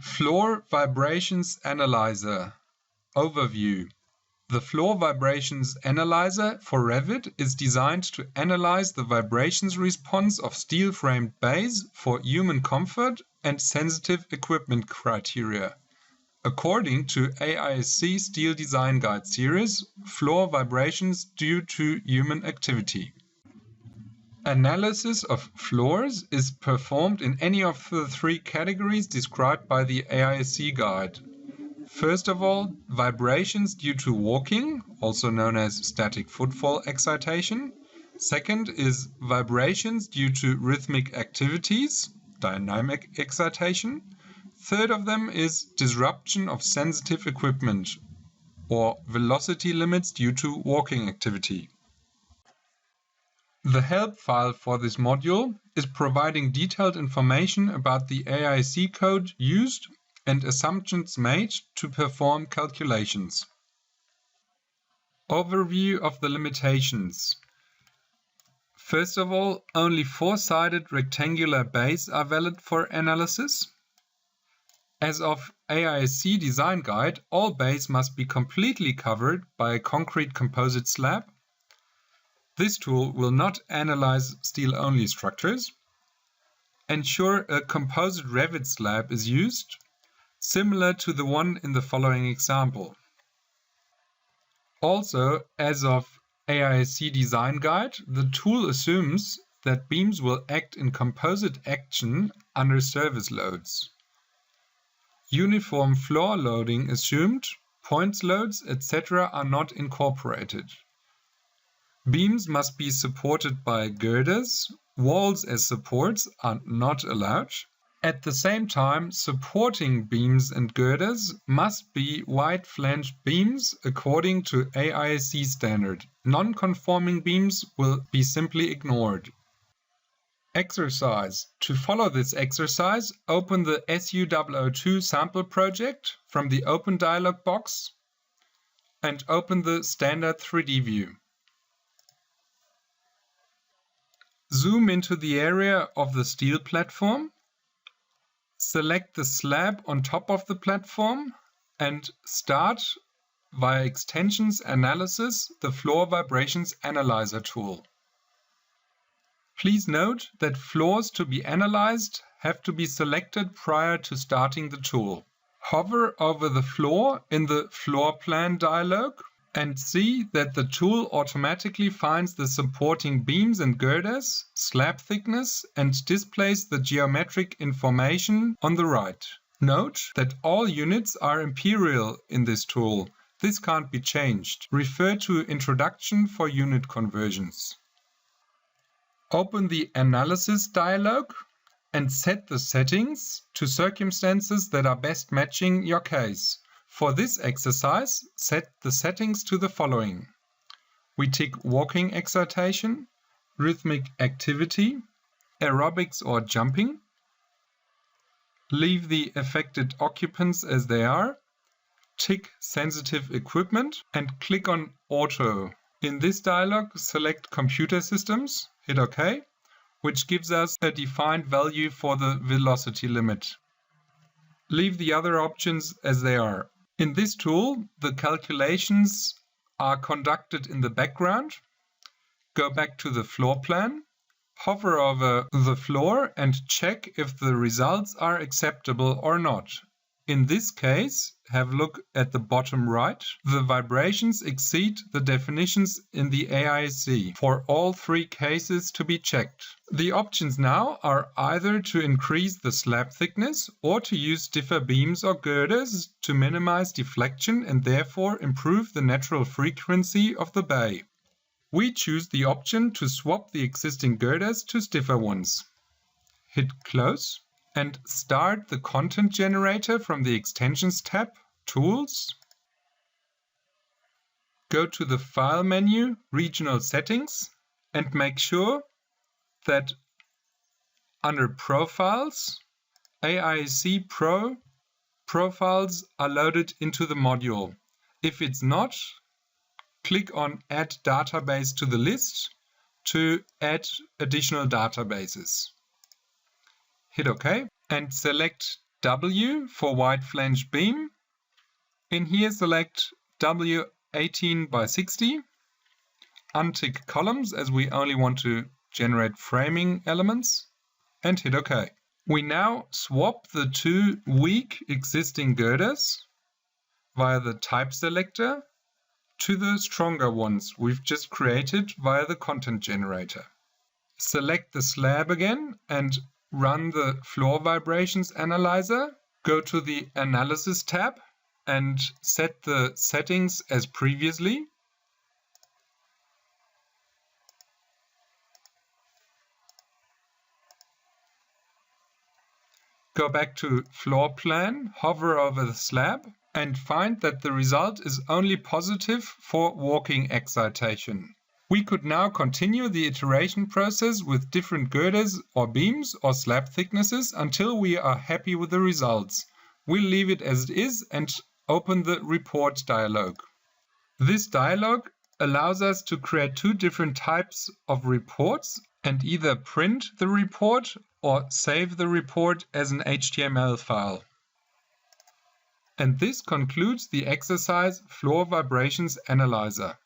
FloorVibrationsAnalyzer Overview. The FloorVibrationsAnalyzer for Revit is designed to analyze the vibrations response of steel-framed bays for human comfort and sensitive equipment criteria. According to AISC Steel Design Guide Series, floor vibrations due to human activity. Analysis of floors is performed in any of the three categories described by the AISC guide. First of all, vibrations due to walking, also known as static footfall excitation. Second is vibrations due to rhythmic activities, dynamic excitation. Third of them is disruption of sensitive equipment, or velocity limits due to walking activity. The help file for this module is providing detailed information about the AISC code used and assumptions made to perform calculations. Overview of the limitations. First of all, only four-sided rectangular bays are valid for analysis. As of AISC Design Guide, all bays must be completely covered by a concrete composite slab. This tool will not analyze steel-only structures. Ensure a composite Revit slab is used, similar to the one in the following example. Also, as of AISC Design Guide, the tool assumes that beams will act in composite action under service loads. Uniform floor loading assumed, points loads, etc. are not incorporated. Beams must be supported by girders. Walls as supports are not allowed. At the same time, supporting beams and girders must be wide flanged beams according to AISC standard. Non-conforming beams will be simply ignored. Exercise. To follow this exercise, open the SU002 sample project from the Open dialog box and open the standard 3D view. Zoom into the area of the steel platform. Select the slab on top of the platform and start, via Extensions Analysis, the FloorVibrationsAnalyzer tool. Please note that floors to be analyzed have to be selected prior to starting the tool. Hover over the floor in the Floor Plan dialog and see that the tool automatically finds the supporting beams and girders, slab thickness, and displays the geometric information on the right. Note that all units are imperial in this tool. This can't be changed. Refer to Introduction for unit conversions. Open the Analysis dialog and set the settings to circumstances that are best matching your case. For this exercise, set the settings to the following. We tick walking excitation, rhythmic activity, aerobics or jumping. Leave the affected occupants as they are. Tick sensitive equipment and click on Auto. In this dialog, select Computer Systems, hit OK, which gives us a defined value for the velocity limit. Leave the other options as they are. In this tool, the calculations are conducted in the background. Go back to the floor plan, hover over the floor and check if the results are acceptable or not. In this case, have a look at the bottom right. The vibrations exceed the definitions in the AISC for all three cases to be checked. The options now are either to increase the slab thickness or to use stiffer beams or girders to minimize deflection and therefore improve the natural frequency of the bay. We choose the option to swap the existing girders to stiffer ones. Hit Close and start the content generator from the Extensions tab, Tools. Go to the File menu, Regional Settings, and make sure that under Profiles, AISC Pro profiles are loaded into the module. If it's not, click on Add Database to the list to add additional databases. Hit OK and select W for wide flange beam. In here select W 18 by 60. Untick columns as we only want to generate framing elements and hit OK. We now swap the two weak existing girders via the type selector to the stronger ones we've just created via the content generator. Select the slab again and run the floor vibrations analyzer. Go to the Analysis tab and set the settings as previously. Go back to Floor Plan, hover over the slab, and find that the result is only positive for walking excitation. We could now continue the iteration process with different girders or beams or slab thicknesses until we are happy with the results. We'll leave it as it is and open the Report dialog. This dialog allows us to create two different types of reports and either print the report or save the report as an HTML file. And this concludes the exercise Floor Vibrations Analyzer.